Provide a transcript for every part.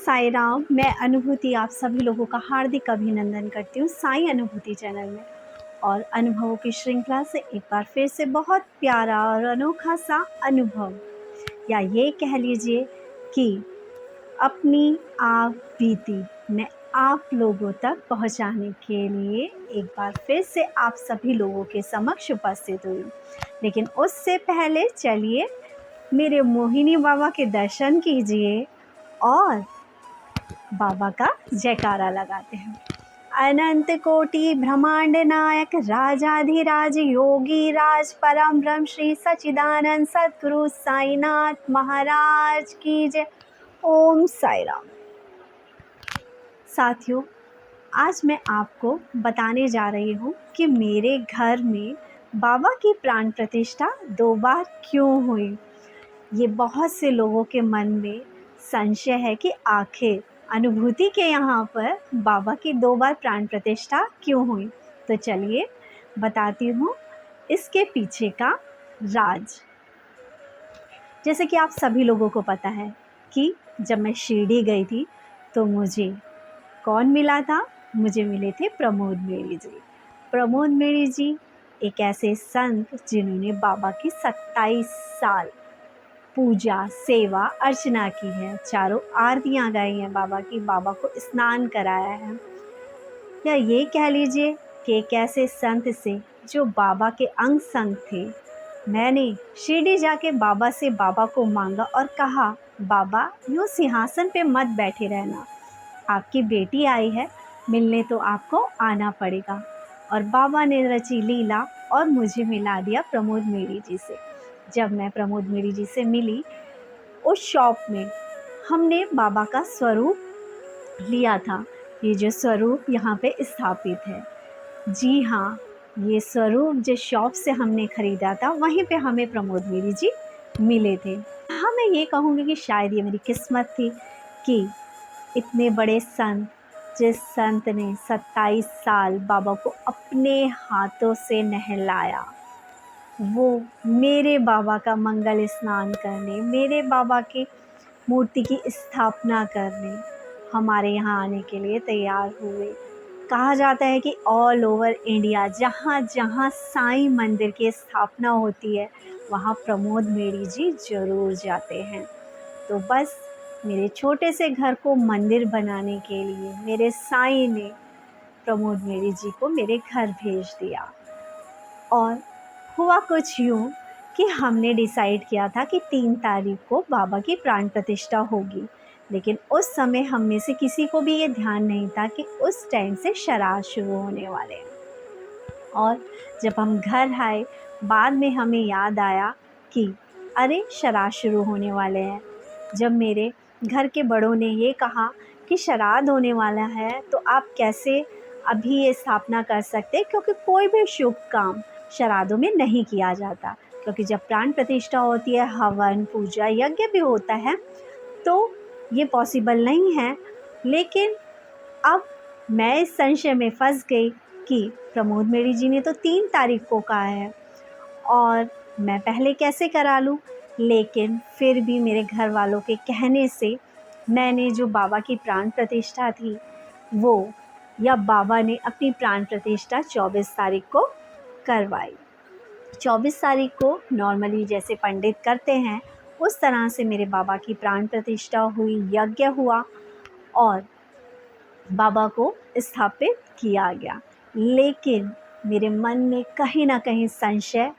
साईं राम। मैं अनुभूति आप सभी लोगों का हार्दिक अभिनंदन करती हूँ साईं अनुभूति चैनल में। और अनुभवों की श्रृंखला से एक बार फिर से बहुत प्यारा और अनोखा सा अनुभव, या ये कह लीजिए कि अपनी आप बीती मैं आप लोगों तक पहुंचाने के लिए एक बार फिर से आप सभी लोगों के समक्ष उपस्थित हुई। लेकिन उससे पहले चलिए मेरे मोहिनी बाबा के दर्शन कीजिए और बाबा का जयकारा लगाते हैं। अनंत कोटि ब्रह्मांड नायक राजाधिराज योगी राज परम ब्रह्म श्री सच्चिदानंद सद्गुरु साईनाथ महाराज की जय। ओम साई राम। साथियों, आज मैं आपको बताने जा रही हूँ कि मेरे घर में बाबा की प्राण प्रतिष्ठा 2 बार क्यों हुई। ये बहुत से लोगों के मन में संशय है कि आखिर अनुभूति के यहाँ पर बाबा की 2 बार प्राण प्रतिष्ठा क्यों हुई। तो चलिए बताती हूँ इसके पीछे का राज। जैसे कि आप सभी लोगों को पता है कि जब मैं शिरडी गई थी तो मुझे कौन मिला था? मुझे मिले थे प्रमोद मेड़ी जी। प्रमोद मेड़ी जी एक ऐसे संत जिन्होंने बाबा की 27 साल पूजा सेवा अर्चना की है, चारों आरतियाँ गाई हैं बाबा की, बाबा को स्नान कराया है। या ये कह लीजिए कि एक ऐसे संत से जो बाबा के अंग संग थे। मैंने शिरडी जाके बाबा से बाबा को मांगा और कहा, बाबा यूँ सिंहासन पे मत बैठे रहना, आपकी बेटी आई है, मिलने तो आपको आना पड़ेगा। और बाबा ने रची लीला और मुझे मिला दिया प्रमोद मेड़ी जी से। जब मैं प्रमोद मेड़ी जी से मिली, उस शॉप में हमने बाबा का स्वरूप लिया था। ये जो स्वरूप यहाँ पे स्थापित है, जी हाँ, ये स्वरूप जिस शॉप से हमने ख़रीदा था वहीं पे हमें प्रमोद मेड़ी जी मिले थे। हाँ, मैं ये कहूँगी कि शायद ये मेरी किस्मत थी कि इतने बड़े संत, जिस संत ने 27 साल बाबा को अपने हाथों से नहलाया, वो मेरे बाबा का मंगल स्नान करने, मेरे बाबा की मूर्ति की स्थापना करने हमारे यहाँ आने के लिए तैयार हुए। कहा जाता है कि ऑल ओवर इंडिया जहाँ जहाँ साईं मंदिर की स्थापना होती है वहाँ प्रमोद मेड़ी जी ज़रूर जाते हैं। तो बस मेरे छोटे से घर को मंदिर बनाने के लिए मेरे साईं ने प्रमोद मेड़ी जी को मेरे घर भेज दिया। और हुआ कुछ यूँ कि हमने डिसाइड किया था कि 3 तारीख को बाबा की प्राण प्रतिष्ठा होगी। लेकिन उस समय हम में से किसी को भी ये ध्यान नहीं था कि उस टाइम से श्राद्ध शुरू होने वाले हैं। और जब हम घर आए, बाद में हमें याद आया कि अरे श्राद्ध शुरू होने वाले हैं। जब मेरे घर के बड़ों ने ये कहा कि श्राद्ध होने वाला है तो आप कैसे अभी ये स्थापना कर सकते, क्योंकि कोई भी शुभ काम श्राद्धों में नहीं किया जाता, क्योंकि जब प्राण प्रतिष्ठा होती है हवन पूजा यज्ञ भी होता है तो ये पॉसिबल नहीं है। लेकिन अब मैं इस संशय में फंस गई कि प्रमोद मेड़ी जी ने तो 3 तारीख को कहा है और मैं पहले कैसे करा लूँ। लेकिन फिर भी मेरे घर वालों के कहने से मैंने जो बाबा की प्राण प्रतिष्ठा थी वो, या बाबा ने अपनी प्राण प्रतिष्ठा 24 तारीख को करवाई। 24 तारीख को नॉर्मली जैसे पंडित करते हैं उस तरह से मेरे बाबा की प्राण प्रतिष्ठा हुई, यज्ञ हुआ और बाबा को स्थापित किया गया। लेकिन मेरे मन में कहीं ना कहीं संशय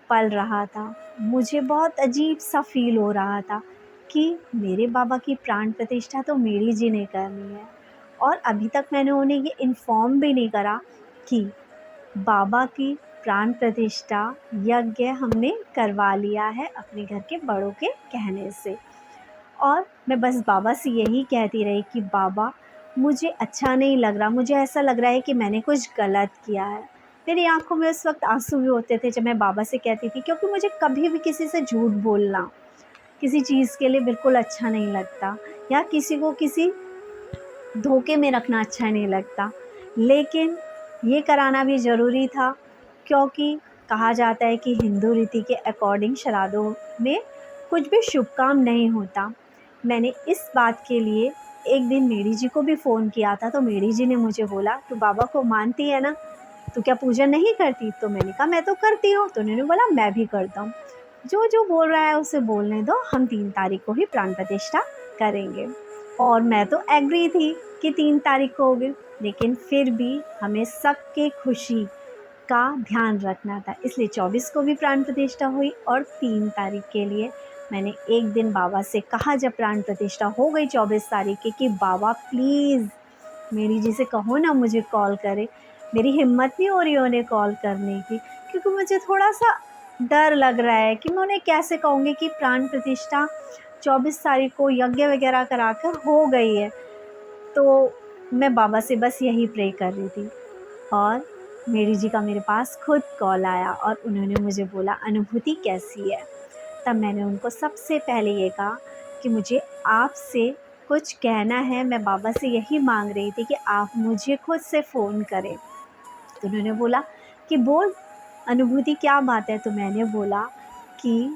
पल रहा था। मुझे बहुत अजीब सा फील हो रहा था कि मेरे बाबा की प्राण प्रतिष्ठा तो मेरी जी ने करनी है और अभी तक मैंने उन्हें ये इन्फॉर्म भी नहीं करा कि बाबा की प्राण प्रतिष्ठा यज्ञ हमने करवा लिया है अपने घर के बड़ों के कहने से। और मैं बस बाबा से यही कहती रही कि बाबा मुझे अच्छा नहीं लग रहा, मुझे ऐसा लग रहा है कि मैंने कुछ गलत किया है। मेरी आंखों में उस वक्त आंसू भी होते थे जब मैं बाबा से कहती थी, क्योंकि मुझे कभी भी किसी से झूठ बोलना किसी चीज़ के लिए बिल्कुल अच्छा नहीं लगता, या किसी को किसी धोखे में रखना अच्छा नहीं लगता। लेकिन ये कराना भी ज़रूरी था, क्योंकि कहा जाता है कि हिंदू रीति के अकॉर्डिंग श्राद्धों में कुछ भी शुभ काम नहीं होता। मैंने इस बात के लिए एक दिन मेरी जी को भी फ़ोन किया था, तो मेरी जी ने मुझे बोला, "तू बाबा को मानती है ना? तू क्या पूजा नहीं करती?" तो मैंने कहा, "मैं तो करती हूँ।" तो उन्होंने बोला, "मैं भी करता हूँ। जो बोल रहा है उसे बोलने दो, हम 3 तारीख को ही प्राण प्रतिष्ठा करेंगे।" और मैं तो एग्री थी कि 3 तारीख को होगी, लेकिन फिर भी हमें सबके खुशी का ध्यान रखना था, इसलिए 24 को भी प्राण प्रतिष्ठा हुई और 3 तारीख के लिए मैंने एक दिन बाबा से कहा, जब प्राण प्रतिष्ठा हो गई 24 तारीख की, कि बाबा प्लीज़ मेरी जी से कहो ना मुझे कॉल करे। मेरी हिम्मत नहीं हो रही उन्हें कॉल करने की, क्योंकि मुझे थोड़ा-सा डर लग रहा है कि मैं उन्हें कैसे कहूँगी कि प्राण प्रतिष्ठा 24 तारीख को यज्ञ वगैरह कराकर हो गई है। तो मैं बाबा से बस यही प्रे कर रही थी, और मेरी जी का मेरे पास खुद कॉल आया और उन्होंने मुझे बोला, अनुभूति कैसी है? तब मैंने उनको सबसे पहले ये कहा कि मुझे आपसे कुछ कहना है, मैं बाबा से यही मांग रही थी कि आप मुझे खुद से फ़ोन करें। तो उन्होंने बोला कि बोल अनुभूति, क्या बात है? तो मैंने बोला कि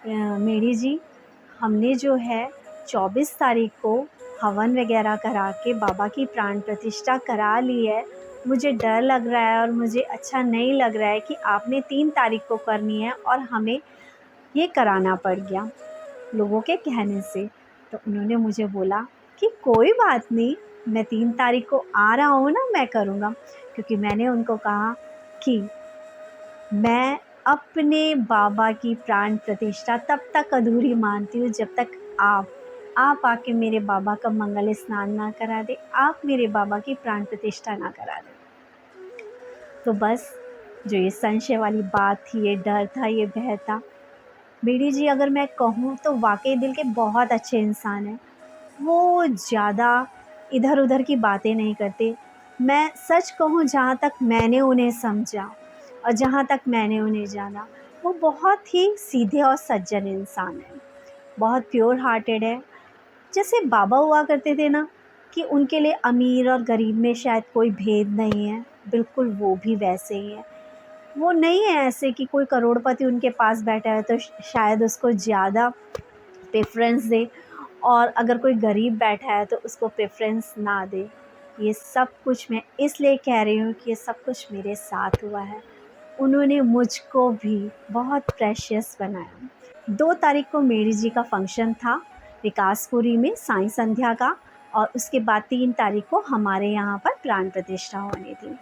मेरी जी, हमने जो है 24 तारीख को हवन वगैरह करा के बाबा की प्राण प्रतिष्ठा करा ली है। मुझे डर लग रहा है और मुझे अच्छा नहीं लग रहा है कि आपने 3 तारीख को करनी है और हमें ये कराना पड़ गया लोगों के कहने से। तो उन्होंने मुझे बोला कि कोई बात नहीं, मैं 3 तारीख को आ रहा हूँ ना, मैं करूँगा। क्योंकि मैंने उनको कहा कि मैं अपने बाबा की प्राण प्रतिष्ठा तब तक अधूरी मानती हूँ जब तक आप आके मेरे बाबा का मंगल स्नान ना करा दे, आप मेरे बाबा की प्राण प्रतिष्ठा ना करा दें। तो बस जो ये संशय वाली बात थी, ये डर था, ये भय था। मेरी जी, अगर मैं कहूँ तो वाक़ई दिल के बहुत अच्छे इंसान हैं। वो ज़्यादा इधर-उधर की बातें नहीं करते। मैं सच कहूँ, जहाँ तक मैंने उन्हें समझा और जहाँ तक मैंने उन्हें जाना, वो बहुत ही सीधे और सज्जन इंसान हैं। बहुत प्योर हार्टेड है। जैसे बाबा हुआ करते थे ना, कि उनके लिए अमीर और गरीब में शायद कोई भेद नहीं है, बिल्कुल वो भी वैसे ही हैं। वो नहीं है ऐसे कि कोई करोड़पति उनके पास बैठा है तो शायद उसको ज़्यादा प्रेफ़रेंस दे, और अगर कोई गरीब बैठा है तो उसको प्रेफ़रेंस ना दे। ये सब कुछ मैं इसलिए कह रही हूँ कि ये सब कुछ मेरे साथ हुआ है। उन्होंने मुझको भी बहुत प्रेशियस बनाया। 2 तारीख को मेरी जी का फ़ंक्शन था विकासपुरी में साईं संध्या का, और उसके बाद 3 तारीख को हमारे यहाँ पर प्राण प्रतिष्ठा होनी थी।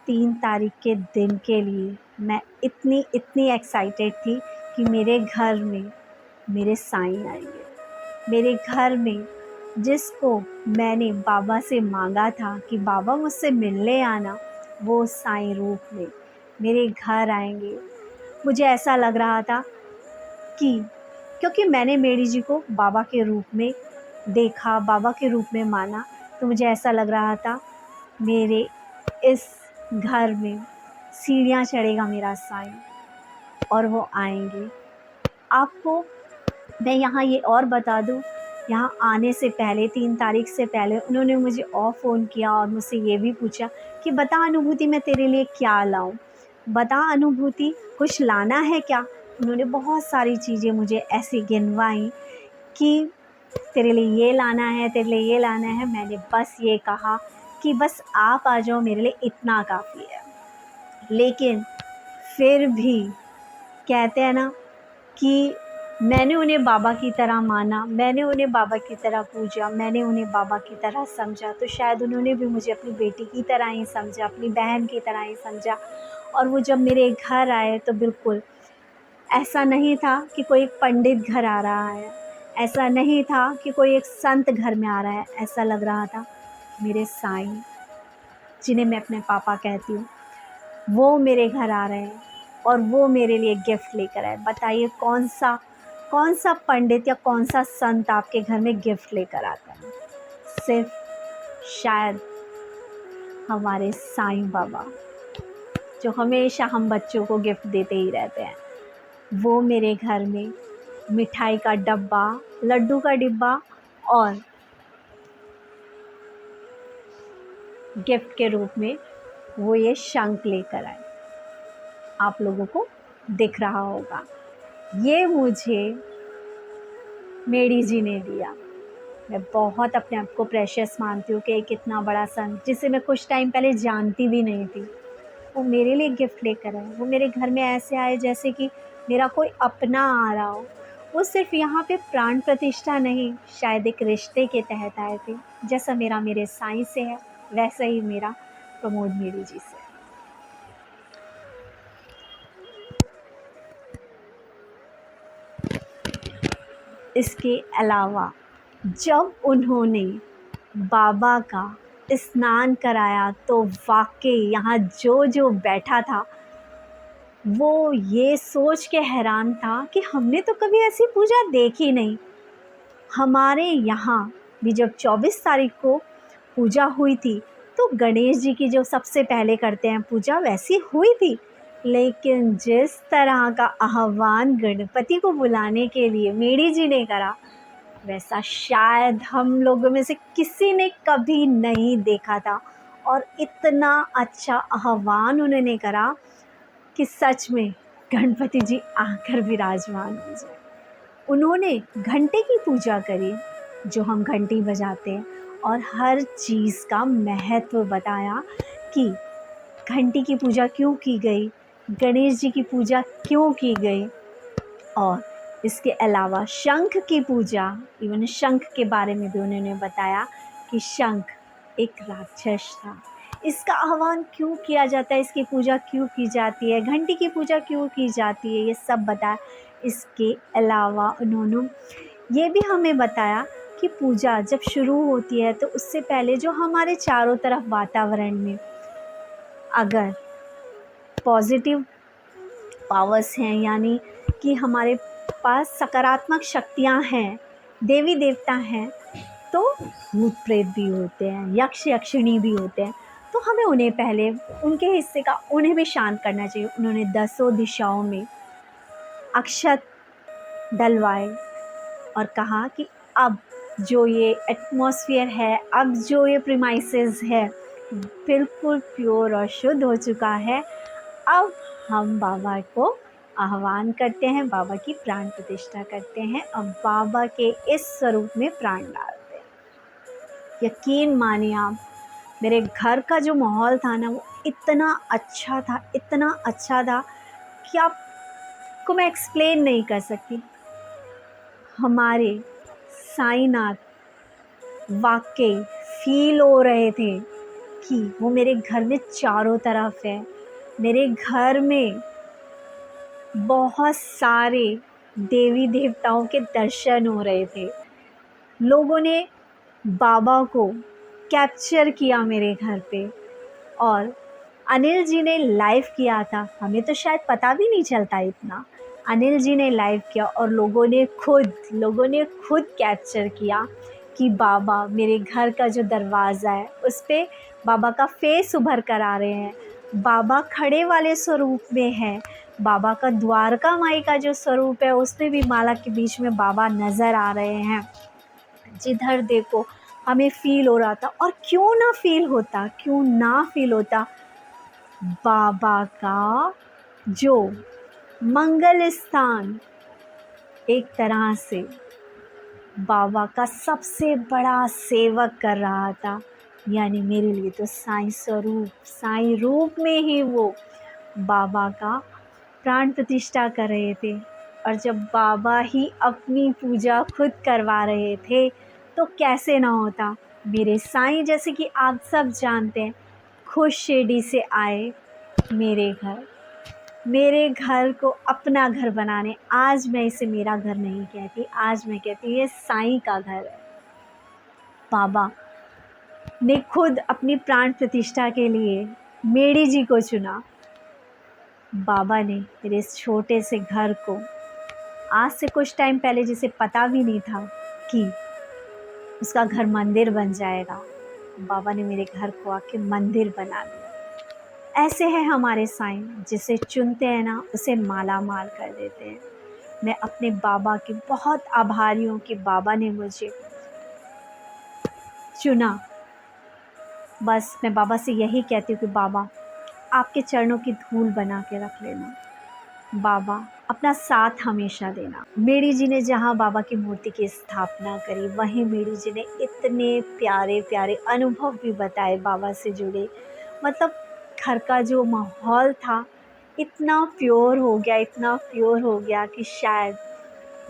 3 तारीख के दिन के लिए मैं इतनी एक्साइटेड थी कि मेरे घर में मेरे साईं आएंगे। मेरे घर में जिसको मैंने बाबा से मांगा था कि बाबा मुझसे मिलने आना, वो साईं रूप में मेरे घर आएंगे। मुझे ऐसा लग रहा था कि क्योंकि मैंने मेरी जी को बाबा के रूप में देखा, बाबा के रूप में माना, तो मुझे ऐसा लग रहा था मेरे इस घर में सीढ़ियाँ चढ़ेगा मेरा साईं और वो आएंगे। आपको मैं यहाँ ये और बता दूँ, यहाँ आने से पहले 3 तारीख से पहले उन्होंने मुझे और फ़ोन किया और मुझसे ये भी पूछा कि बता अनुभूति, मैं तेरे लिए क्या लाऊं? बता अनुभूति, कुछ लाना है क्या? उन्होंने बहुत सारी चीज़ें मुझे ऐसी गिनवाई कि तेरे लिए ये लाना है, तेरे लिए ये लाना है। मैंने बस ये कहा कि बस आप आ जाओ, मेरे लिए इतना काफ़ी है। लेकिन फिर भी कहते हैं ना कि मैंने उन्हें बाबा की तरह माना, मैंने उन्हें बाबा की तरह पूजा, मैंने उन्हें बाबा की तरह समझा, तो शायद उन्होंने भी मुझे अपनी बेटी की तरह ही समझा, अपनी बहन की तरह ही समझा। और वो जब मेरे घर आए तो बिल्कुल ऐसा नहीं था कि कोई एक पंडित घर आ रहा है, ऐसा नहीं था कि कोई एक संत घर में आ रहा है, ऐसा लग रहा था मेरे साईं, जिन्हें मैं अपने पापा कहती हूँ, वो मेरे घर आ रहे हैं और वो मेरे लिए गिफ्ट लेकर आए। बताइए कौन सा पंडित या कौन सा संत आपके घर में गिफ्ट लेकर आता है? सिर्फ शायद हमारे साईं बाबा, जो हमेशा हम बच्चों को गिफ्ट देते ही रहते हैं। वो मेरे घर में मिठाई का डब्बा, लड्डू का डिब्बा और गिफ्ट के रूप में वो ये शंख लेकर आए। आप लोगों को दिख रहा होगा। ये मुझे मेरी जी ने दिया। मैं बहुत अपने आप को प्रेशियस मानती हूँ कि एक इतना बड़ा सन जिसे मैं कुछ टाइम पहले जानती भी नहीं थी, वो मेरे लिए गिफ्ट लेकर आए। वो मेरे घर में ऐसे आए जैसे कि मेरा कोई अपना आ रहा हो। वो सिर्फ यहाँ पे प्राण प्रतिष्ठा नहीं, शायद एक रिश्ते के तहत आए थे। जैसा मेरा मेरे साईं से है, वैसा ही मेरा प्रमोद मेरी जी से है। इसके अलावा जब उन्होंने बाबा का स्नान कराया तो वाकई यहाँ जो जो बैठा था वो ये सोच के हैरान था कि हमने तो कभी ऐसी पूजा देखी नहीं। हमारे यहाँ भी जब 24 तारीख को पूजा हुई थी तो गणेश जी की जो सबसे पहले करते हैं पूजा, वैसी हुई थी, लेकिन जिस तरह का आह्वान गणपति को बुलाने के लिए मेरी जी ने करा, वैसा शायद हम लोगों में से किसी ने कभी नहीं देखा था। और इतना अच्छा आह्वान उन्होंने करा कि सच में गणपति जी आकर विराजमान हो जाए। उन्होंने घंटे की पूजा करी, जो हम घंटी बजाते हैं, और हर चीज़ का महत्व बताया कि घंटी की पूजा क्यों की गई, गणेश जी की पूजा क्यों की गई। और इसके अलावा शंख की पूजा, इवन शंख के बारे में भी उन्होंने बताया कि शंख एक राक्षस था, इसका आह्वान क्यों किया जाता है, इसकी पूजा क्यों की जाती है, घंटी की पूजा क्यों की जाती है, ये सब बताया। इसके अलावा उन्होंने ये भी हमें बताया कि पूजा जब शुरू होती है तो उससे पहले जो हमारे चारों तरफ वातावरण में अगर पॉजिटिव पावर्स हैं, यानी कि हमारे पास सकारात्मक शक्तियां हैं, देवी देवता हैं, तो भूत प्रेत भी होते हैं, यक्ष यक्षिणी भी होते हैं, तो हमें उन्हें पहले उनके हिस्से का उन्हें भी शांत करना चाहिए। उन्होंने 10 दिशाओं में अक्षत डलवाए और कहा कि अब जो ये एटमॉस्फेयर है, अब जो ये प्रीमाइसेस है, बिल्कुल प्योर और शुद्ध हो चुका है। अब हम बाबा को आह्वान करते हैं, बाबा की प्राण प्रतिष्ठा करते हैं और बाबा के इस स्वरूप में प्राण डालते हैं। यकीन मानिए आप, मेरे घर का जो माहौल था ना, वो इतना अच्छा था, इतना अच्छा था कि आपको मैं एक्सप्लेन नहीं कर सकती। हमारे साईनाथ वाकई फील हो रहे थे कि वो मेरे घर में चारों तरफ है। मेरे घर में बहुत सारे देवी देवताओं के दर्शन हो रहे थे। लोगों ने बाबा को कैप्चर किया मेरे घर पे, और अनिल जी ने लाइव किया था। हमें तो शायद पता भी नहीं चलता इतना। अनिल जी ने लाइव किया और लोगों ने खुद कैप्चर किया कि बाबा मेरे घर का जो दरवाज़ा है उस पर बाबा का फेस उभर कर आ रहे हैं, बाबा खड़े वाले स्वरूप में है, बाबा का द्वारका माई का जो स्वरूप है उसमें भी माला के बीच में बाबा नज़र आ रहे हैं। जिधर देखो हमें फ़ील हो रहा था, और क्यों ना फ़ील होता, बाबा का जो मंगल स्थान एक तरह से बाबा का सबसे बड़ा सेवक कर रहा था। यानी मेरे लिए तो साईं रूप में ही वो बाबा का प्राण प्रतिष्ठा कर रहे थे। और जब बाबा ही अपनी पूजा खुद करवा रहे थे तो कैसे ना होता। मेरे साईं, जैसे कि आप सब जानते हैं, खुश शिरडी से आए मेरे घर को अपना घर बनाने। आज मैं इसे मेरा घर नहीं कहती, आज मैं कहती हूँ ये साईं का घर है। बाबा ने खुद अपनी प्राण प्रतिष्ठा के लिए मेरी जी को चुना। बाबा ने मेरे इस छोटे से घर को, आज से कुछ टाइम पहले जिसे पता भी नहीं था कि उसका घर मंदिर बन जाएगा, बाबा ने मेरे घर को आके मंदिर बना दिया। ऐसे है हमारे साईं, जिसे चुनते हैं ना उसे माला माल कर देते हैं। मैं अपने बाबा की बहुत आभारी हूँ कि बाबा ने मुझे चुना। बस मैं बाबा से यही कहती हूँ कि बाबा आपके चरणों की धूल बना के रख लेना। बाबा अपना साथ हमेशा देना। मेरी जी ने जहाँ बाबा की मूर्ति की स्थापना करी, वहीं मेरी जी ने इतने प्यारे प्यारे अनुभव भी बताए बाबा से जुड़े। मतलब घर का जो माहौल था इतना प्योर हो गया, इतना प्योर हो गया कि शायद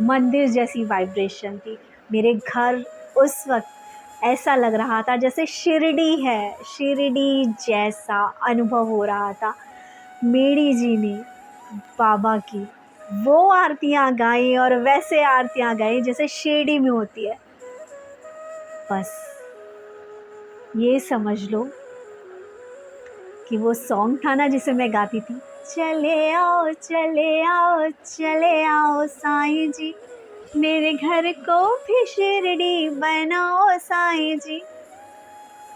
मंदिर जैसी वाइब्रेशन थी। मेरे घर उस वक्त ऐसा लग रहा था जैसे शिरडी है, शिरडी जैसा अनुभव हो रहा था। मेरी जी ने बाबा की वो आरतियाँ गाई और वैसे आरतियाँ गाई जैसे शिरडी में होती है। बस ये समझ लो कि वो सॉन्ग था ना जिसे मैं गाती थी, चले आओ चले आओ चले आओ साईं जी, मेरे घर को भी शिरडी बनाओ साईं जी।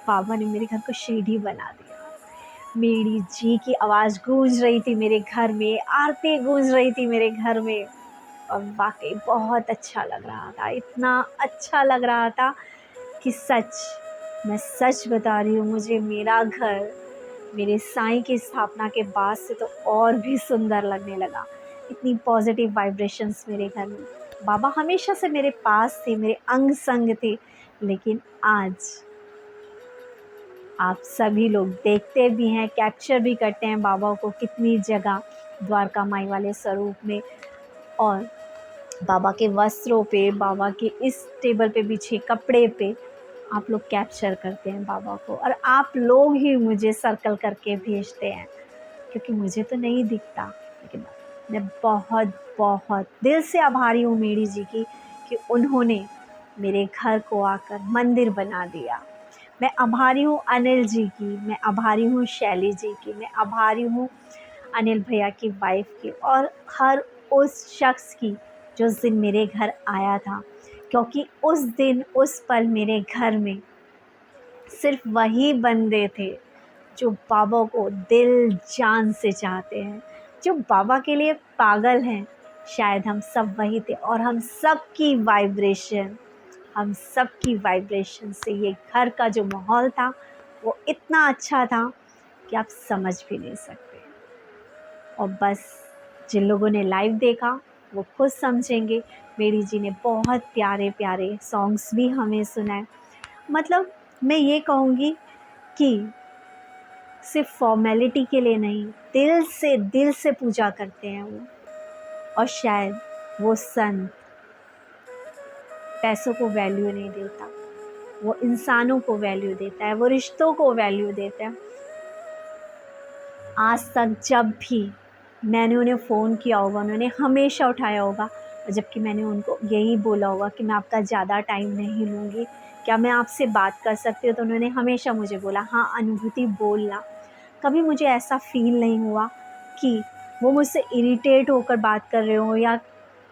बाबा ने मेरे घर को शिरडी बना दिया। मेरी जी की आवाज़ गूंज रही थी मेरे घर में, आरती गूंज रही थी मेरे घर में, और वाकई बहुत अच्छा लग रहा था। इतना अच्छा लग रहा था कि मैं सच बता रही हूँ, मुझे मेरा घर मेरे साईं की स्थापना के बाद से तो और भी सुंदर लगने लगा। इतनी पॉजिटिव वाइब्रेशंस मेरे घर में। बाबा हमेशा से मेरे पास थे, मेरे अंग संग थे, लेकिन आज आप सभी लोग देखते भी हैं, कैप्चर भी करते हैं बाबा को कितनी जगह द्वारका माई वाले स्वरूप में, और बाबा के वस्त्रों पे, बाबा के इस टेबल पे बिछे कपड़े पे आप लोग कैप्चर करते हैं बाबा को, और आप लोग ही मुझे सर्कल करके भेजते हैं, क्योंकि मुझे तो नहीं दिखता। लेकिन मैं बहुत बहुत दिल से आभारी हूँ मेरी जी की कि उन्होंने मेरे घर को आकर मंदिर बना दिया। मैं आभारी हूँ अनिल जी की, मैं आभारी हूँ शैली जी की, मैं आभारी हूँ अनिल भैया की वाइफ की, और हर उस शख्स की जो उस दिन मेरे घर आया था, क्योंकि उस दिन उस पल मेरे घर में सिर्फ वही बंदे थे जो बाबा को दिल जान से चाहते हैं, जो बाबा के लिए पागल हैं। शायद हम सब वही थे, और हम सब की वाइब्रेशन से ये घर का जो माहौल था वो इतना अच्छा था कि आप समझ भी नहीं सकते। और बस जिन लोगों ने लाइव देखा वो खुद समझेंगे। मेरी जी ने बहुत प्यारे प्यारे सॉन्ग्स भी हमें सुनाए। मतलब मैं ये कहूँगी कि सिर्फ फॉर्मेलिटी के लिए नहीं, दिल से पूजा करते हैं वो। और शायद वो संत पैसों को वैल्यू नहीं देता, वो इंसानों को वैल्यू देता है, वो रिश्तों को वैल्यू देता है। आज तक जब भी मैंने उन्हें फ़ोन किया होगा, उन्होंने हमेशा उठाया होगा, और जबकि मैंने उनको यही बोला होगा कि मैं आपका ज़्यादा टाइम नहीं लूँगी, क्या मैं आपसे बात कर सकती हूँ, तो उन्होंने हमेशा मुझे बोला, हाँ अनुभूति बोलना। कभी मुझे ऐसा फ़ील नहीं हुआ कि वो मुझसे इरिटेट होकर बात कर रहे हो, या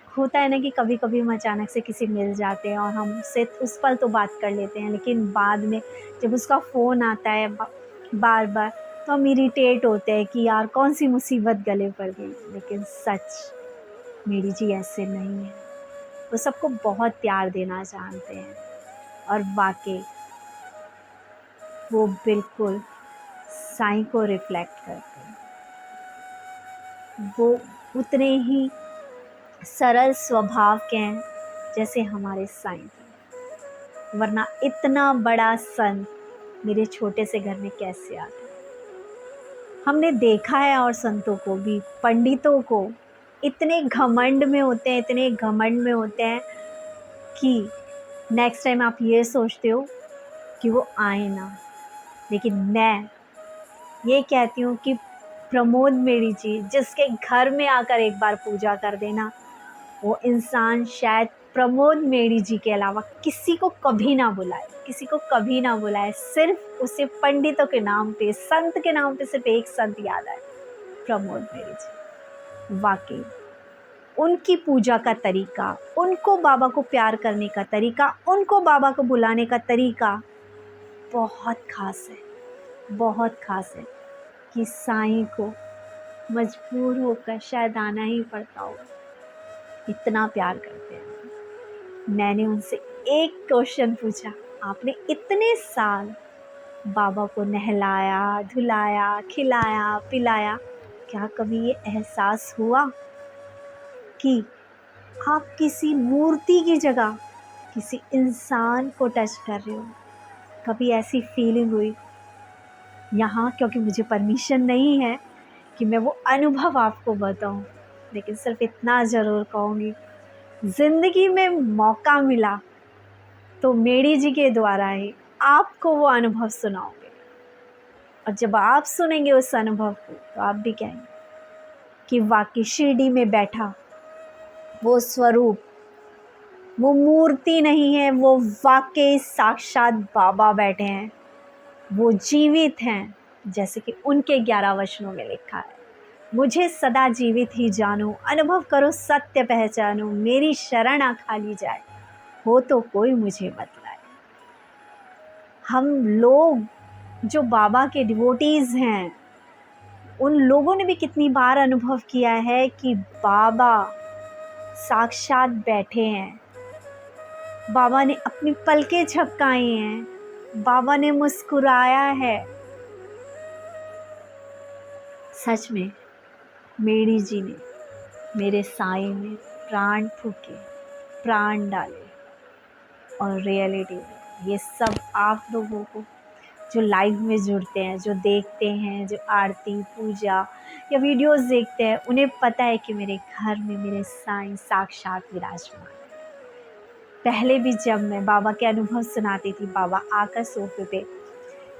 होता है ना कि कभी कभी हम अचानक से किसी मिल जाते हैं और हम उससे उस पल तो बात कर लेते हैं, लेकिन बाद में जब उसका फ़ोन आता है बार बार, तो हम इरिटेट होते हैं कि यार कौन सी मुसीबत गले पड़ गई। लेकिन सच मेरी जी ऐसे नहीं है, वो सबको बहुत प्यार देना जानते हैं, और वाकई वो बिल्कुल साईं को रिफ्लेक्ट करते हैं। वो उतने ही सरल स्वभाव के हैं जैसे हमारे साईं थे, वरना इतना बड़ा संत मेरे छोटे से घर में कैसे आता। हमने देखा है, और संतों को भी, पंडितों को इतने घमंड में होते हैं, इतने घमंड में होते हैं कि नेक्स्ट टाइम आप ये सोचते हो कि वो आए ना। लेकिन मैं ये कहती हूँ कि प्रमोद मेरी जी जिसके घर में आकर एक बार पूजा कर देना, वो इंसान शायद प्रमोद मेरी जी के अलावा किसी को कभी ना बुलाए, किसी को कभी ना बुलाए। सिर्फ उसे पंडितों के नाम पे, संत के नाम पे सिर्फ एक संत याद आए, प्रमोद मेरी जी। वाकई उनकी पूजा का तरीका, उनको बाबा को प्यार करने का तरीका, उनको बाबा को बुलाने का तरीका बहुत ख़ास है, बहुत ख़ास है कि साईं को मजबूर होकर शायद आना ही पड़ता होगा, इतना प्यार करते हैं। मैंने उनसे एक क्वेश्चन पूछा, आपने इतने साल बाबा को नहलाया, धुलाया, खिलाया, पिलाया, क्या कभी ये एहसास हुआ कि आप किसी मूर्ति की जगह किसी इंसान को टच कर रहे हो। कभी ऐसी फीलिंग हुई? यहाँ क्योंकि मुझे परमिशन नहीं है कि मैं वो अनुभव आपको बताऊँ, लेकिन सिर्फ इतना ज़रूर कहूँगी, ज़िंदगी में मौका मिला तो मेरी जी के द्वारा ही आपको वो अनुभव सुनाऊंगे। और जब आप सुनेंगे उस अनुभव को तो आप भी कहेंगे कि वाकई शिरडी में बैठा वो स्वरूप, वो मूर्ति नहीं है, वो वाकई साक्षात बाबा बैठे हैं, वो जीवित हैं, जैसे कि उनके 11 वचनों में लिखा है, मुझे सदा जीवित ही जानो, अनुभव करो सत्य पहचानो, मेरी शरण आ खाली जाए, हो तो कोई मुझे बतलाए। हम लोग जो बाबा के डिवोटीज़ हैं, उन लोगों ने भी कितनी बार अनुभव किया है कि बाबा साक्षात बैठे हैं, बाबा ने अपनी पलकें झपकाई हैं, बाबा ने मुस्कुराया है। सच में मेरी जी ने मेरे साईं में प्राण फूके, प्राण डाले। और रियलिटी में ये सब आप लोगों को जो लाइव में जुड़ते हैं, जो देखते हैं, जो आरती पूजा या वीडियोस देखते हैं, उन्हें पता है कि मेरे घर में मेरे साईं साक्षात विराजमान है। पहले भी जब मैं बाबा के अनुभव सुनाती थी, बाबा आकर सोफे पे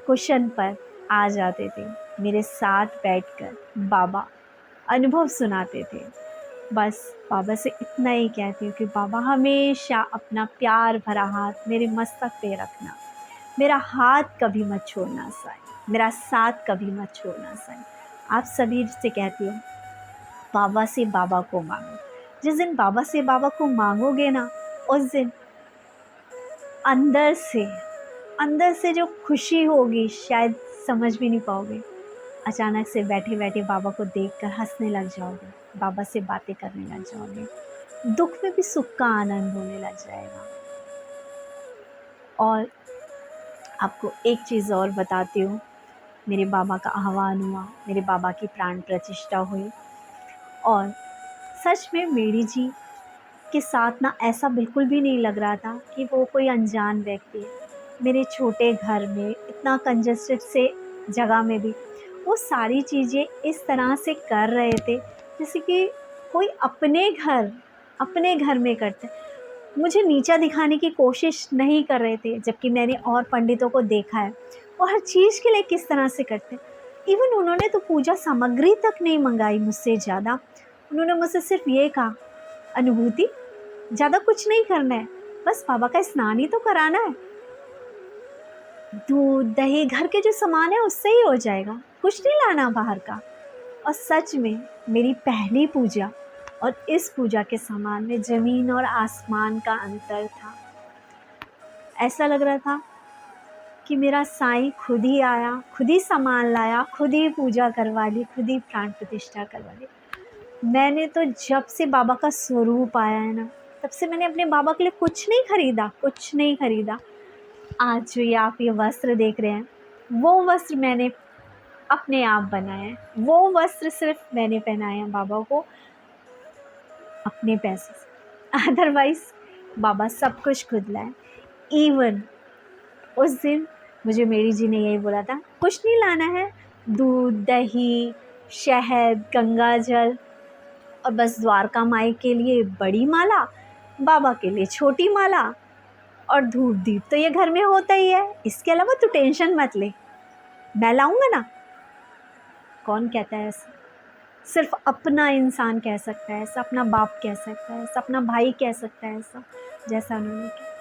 कुशन पर आ जाते थे, मेरे साथ बैठकर बाबा अनुभव सुनाते थे। बस बाबा से इतना ही कहती हूँ कि बाबा हमेशा अपना प्यार भरा हाथ मेरे मस्तक पे रखना, मेरा हाथ कभी मत छोड़ना साईं, मेरा साथ कभी मत छोड़ना साईं। आप सभी से कहती हूँ, बाबा से बाबा को मांगो। जिस दिन बाबा से बाबा को मांगोगे ना, उस दिन अंदर से जो खुशी होगी शायद समझ भी नहीं पाओगे। अचानक से बैठे बैठे बाबा को देखकर हंसने लग जाओगे, बाबा से बातें करने लग जाओगे, दुख में भी सुख का आनंद होने लग जाएगा। और आपको एक चीज़ और बताती हूँ, मेरे बाबा का आह्वान हुआ, मेरे बाबा की प्राण प्रतिष्ठा हुई, और सच में मेरी जी के साथ ना ऐसा बिल्कुल भी नहीं लग रहा था कि वो कोई अनजान व्यक्ति है। मेरे छोटे घर में इतना कंजस्टेड से जगह में भी वो सारी चीज़ें इस तरह से कर रहे थे जैसे कि कोई अपने घर में करते। मुझे नीचा दिखाने की कोशिश नहीं कर रहे थे, जबकि मैंने और पंडितों को देखा है वो हर चीज़ के लिए किस तरह से करते। इवन उन्होंने तो पूजा सामग्री तक नहीं मंगाई मुझसे ज़्यादा। उन्होंने मुझसे सिर्फ ये कहा, अनुभूति ज़्यादा कुछ नहीं करना है, बस बाबा का स्नान ही तो कराना है, दूध दही घर के जो सामान है उससे ही हो जाएगा, कुछ नहीं लाना बाहर का। और सच में मेरी पहली पूजा और इस पूजा के सामान में ज़मीन और आसमान का अंतर था। ऐसा लग रहा था कि मेरा साईं खुद ही आया, खुद ही सामान लाया, खुद ही पूजा करवा ली, खुद ही प्राण प्रतिष्ठा करवा ली। मैंने तो जब से बाबा का स्वरूप आया है ना, तब से मैंने अपने बाबा के लिए कुछ नहीं खरीदा। आज जो ये आप ये वस्त्र देख रहे हैं, वो वस्त्र मैंने अपने आप बनाए हैं, वो वस्त्र सिर्फ मैंने पहनाए हैं बाबा को अपने पैसे से। अदरवाइज़ बाबा सब कुछ खुद लाए। इवन उस दिन मुझे मेरी जी ने यही बोला था, कुछ नहीं लाना है, दूध दही शहद गंगा जल, और बस द्वारका माई के लिए बड़ी माला, बाबा के लिए छोटी माला, और धूप दीप तो ये घर में होता ही है, इसके अलावा तू टेंशन मत ले, मैं लाऊंगा ना। कौन कहता है ऐसा? सिर्फ अपना इंसान कह सकता है ऐसा, अपना बाप कह सकता है ऐसा, अपना भाई कह सकता है ऐसा, जैसा उन्होंने किया।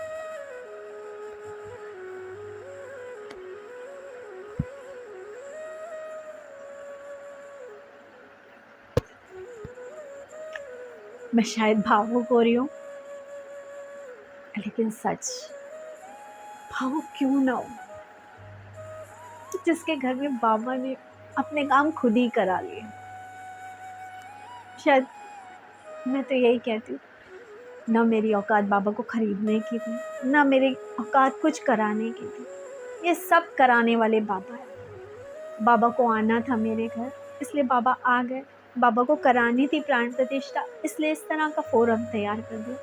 मैं शायद भावुक हो रही हूँ, लेकिन सच, भावुक क्यों ना हो, जिसके घर में बाबा ने अपने काम खुद ही करा लिए। शायद मैं तो यही कहती हूँ, ना मेरी औकात बाबा को ख़रीदने की थी, ना मेरी औकात कुछ कराने की थी, ये सब कराने वाले बाबा है। बाबा को आना था मेरे घर, इसलिए बाबा आ गए। बाबा को करानी थी प्राण प्रतिष्ठा, इसलिए इस तरह का फोरम तैयार कर दिया।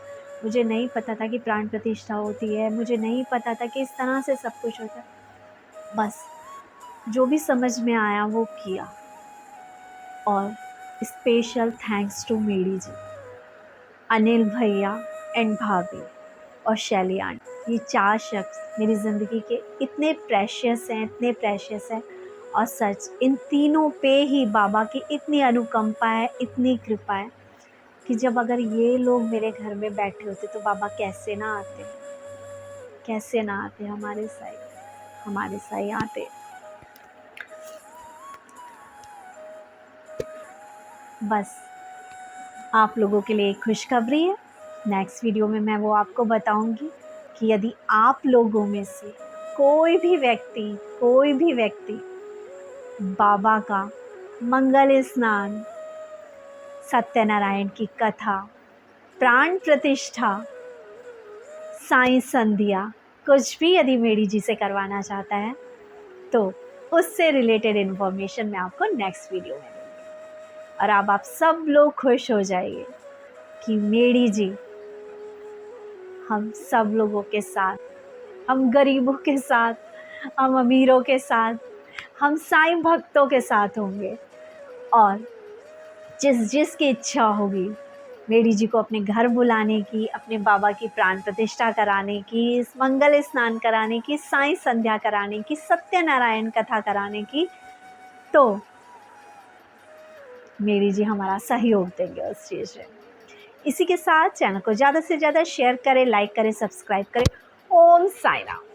मुझे नहीं पता था कि प्राण प्रतिष्ठा होती है, मुझे नहीं पता था कि इस तरह से सब कुछ होता है। बस जो भी समझ में आया वो किया। और स्पेशल थैंक्स टू मेरी जी, अनिल भैया एंड भाभी और शैली आंटी। ये 4 शख्स मेरी ज़िंदगी के इतने प्रेशियस हैं, इतने प्रेशियस हैं। और सच इन तीनों पे ही बाबा की इतनी अनुकंपा है, इतनी कृपा है कि जब अगर ये लोग मेरे घर में बैठे होते तो बाबा कैसे ना आते, कैसे ना आते हमारे साई आते। बस आप लोगों के लिए एक खुशखबरी है। नेक्स्ट वीडियो में मैं वो आपको बताऊंगी कि यदि आप लोगों में से कोई भी व्यक्ति बाबा का मंगल स्नान, सत्यनारायण की कथा, प्राण प्रतिष्ठा, साई संध्या कुछ भी यदि मेरी जी से करवाना चाहता है तो उससे रिलेटेड इन्फॉर्मेशन मैं आपको नेक्स्ट वीडियो में दूँगी। और अब आप सब लोग खुश हो जाइए कि मेरी जी हम सब लोगों के साथ, हम गरीबों के साथ, हम अमीरों के साथ, हम साईं भक्तों के साथ होंगे। और जिसकी इच्छा होगी मेरी जी को अपने घर बुलाने की, अपने बाबा की प्राण प्रतिष्ठा कराने की, मंगल स्नान कराने की, साईं संध्या कराने की, सत्यनारायण कथा कराने की, तो मेरी जी हमारा सहयोग देंगे उस चीज़ में। इसी के साथ चैनल को ज़्यादा से ज़्यादा शेयर करें, लाइक करें, सब्सक्राइब करें। ओम साई राम।